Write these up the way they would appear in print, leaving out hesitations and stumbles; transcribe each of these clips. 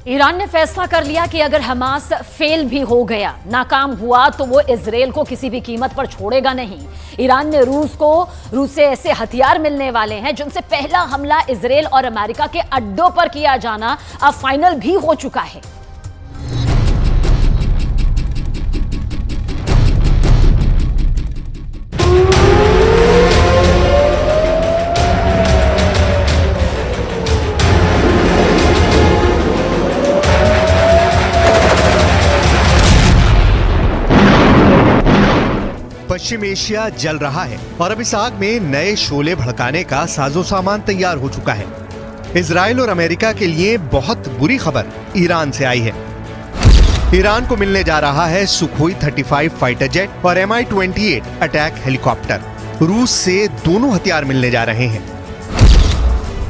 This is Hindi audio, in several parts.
ईरान ने फैसला कर लिया कि अगर हमास फेल भी हो गया, नाकाम हुआ, तो वो इजराइल को किसी भी कीमत पर छोड़ेगा नहीं। ईरान ने रूस से ऐसे हथियार मिलने वाले हैं जिनसे पहला हमला इजराइल और अमेरिका के अड्डों पर किया जाना अब फाइनल भी हो चुका है। पश्चिम एशिया जल रहा है और अब इस आग में नए शोले भड़काने का साजो सामान तैयार हो चुका है। इजराइल और अमेरिका के लिए बहुत बुरी खबर ईरान से आई है। ईरान को मिलने जा रहा है सुखोई 35 फाइटर जेट और Mi-28 अटैक हेलीकॉप्टर। रूस से दोनों हथियार मिलने जा रहे हैं।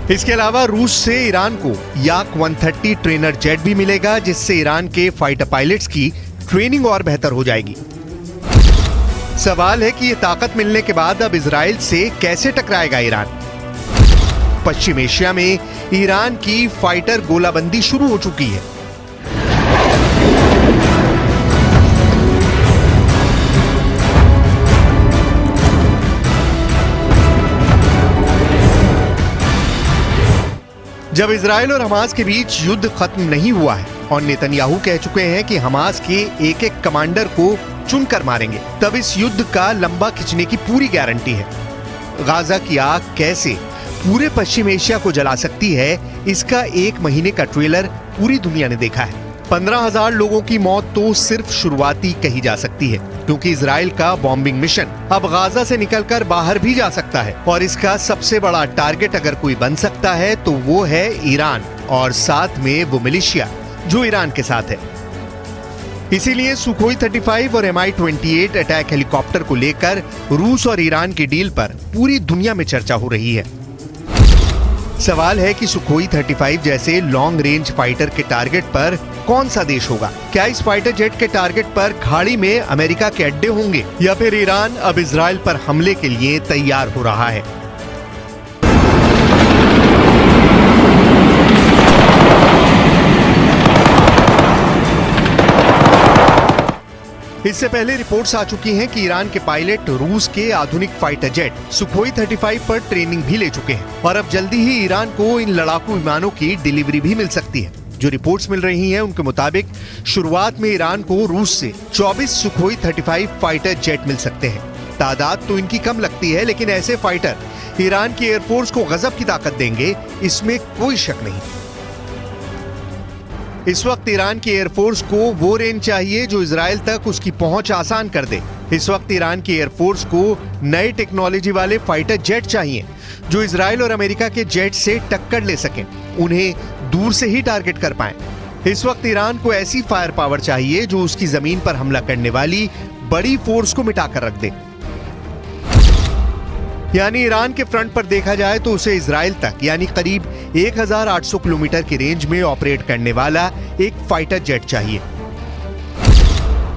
इसके अलावा रूस से ईरान को याक 130 ट्रेनर जेट भी मिलेगा, जिससे ईरान के फाइटर पायलट्स की ट्रेनिंग और बेहतर हो जाएगी। सवाल है कि ये ताकत मिलने के बाद अब इजराइल से कैसे टकराएगा ईरान। पश्चिम एशिया में ईरान की फाइटर गोलाबंदी शुरू हो चुकी है। जब इजराइल और हमास के बीच युद्ध खत्म नहीं हुआ है और नेतन्याहू कह चुके हैं कि हमास के एक एक कमांडर को चुनकर मारेंगे, तब इस युद्ध का लंबा खिंचने की पूरी गारंटी है। गाजा की आग कैसे पूरे पश्चिम एशिया को जला सकती है, इसका 1 महीने का ट्रेलर पूरी दुनिया ने देखा है। 15,000 लोगों की मौत तो सिर्फ शुरुआती कही जा सकती है, क्योंकि इजराइल का बॉम्बिंग मिशन अब गाजा से निकलकर बाहर भी जा सकता है और इसका सबसे बड़ा टारगेट अगर कोई बन सकता है तो वो है ईरान और साथ में वो मिलिशिया जो ईरान के साथ है। इसीलिए सुखोई 35 और Mi-28 अटैक हेलीकॉप्टर को लेकर रूस और ईरान की डील पर पूरी दुनिया में चर्चा हो रही है। सवाल है कि सुखोई 35 जैसे लॉन्ग रेंज फाइटर के टारगेट पर कौन सा देश होगा? क्या इस फाइटर जेट के टारगेट पर खाड़ी में अमेरिका के अड्डे होंगे या फिर ईरान अब इजराइल पर हमले के लिए तैयार हो रहा है? इससे पहले रिपोर्ट्स आ चुकी हैं कि ईरान के पायलट रूस के आधुनिक फाइटर जेट सुखोई 35 पर ट्रेनिंग भी ले चुके हैं और अब जल्दी ही ईरान को इन लड़ाकू विमानों की डिलीवरी भी मिल सकती है। जो रिपोर्ट्स मिल रही हैं उनके मुताबिक शुरुआत में ईरान को रूस से 24 सुखोई 35 फाइटर जेट मिल सकते हैं। तादाद तो इनकी कम लगती है, लेकिन ऐसे फाइटर ईरान की एयरफोर्स को गजब की ताकत देंगे, इसमें कोई शक नहीं। इस वक्त ईरान की एयरफोर्स को वो रेंज चाहिए जो इजराइल तक उसकी पहुंच आसान कर दे। इस वक्त ईरान की एयरफोर्स को नए टेक्नोलॉजी वाले फाइटर जेट चाहिए जो इजराइल और अमेरिका के जेट से टक्कर ले सकें, उन्हें दूर से ही टारगेट कर पाएं। इस वक्त ईरान को ऐसी फायर पावर चाहिए जो उसकी जमीन पर हमला करने वाली बड़ी फोर्स को मिटाकर रख दे। यानी ईरान के फ्रंट पर देखा जाए तो उसे इजराइल तक यानी करीब 1800 किलोमीटर की रेंज में ऑपरेट करने वाला एक फाइटर जेट चाहिए।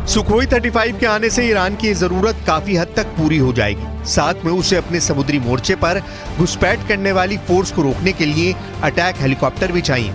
सुखोई 35 के आने से ईरान की जरूरत काफी हद तक पूरी हो जाएगी। साथ में उसे अपने समुद्री मोर्चे पर घुसपैठ करने वाली फोर्स को रोकने के लिए अटैक हेलीकॉप्टर भी चाहिए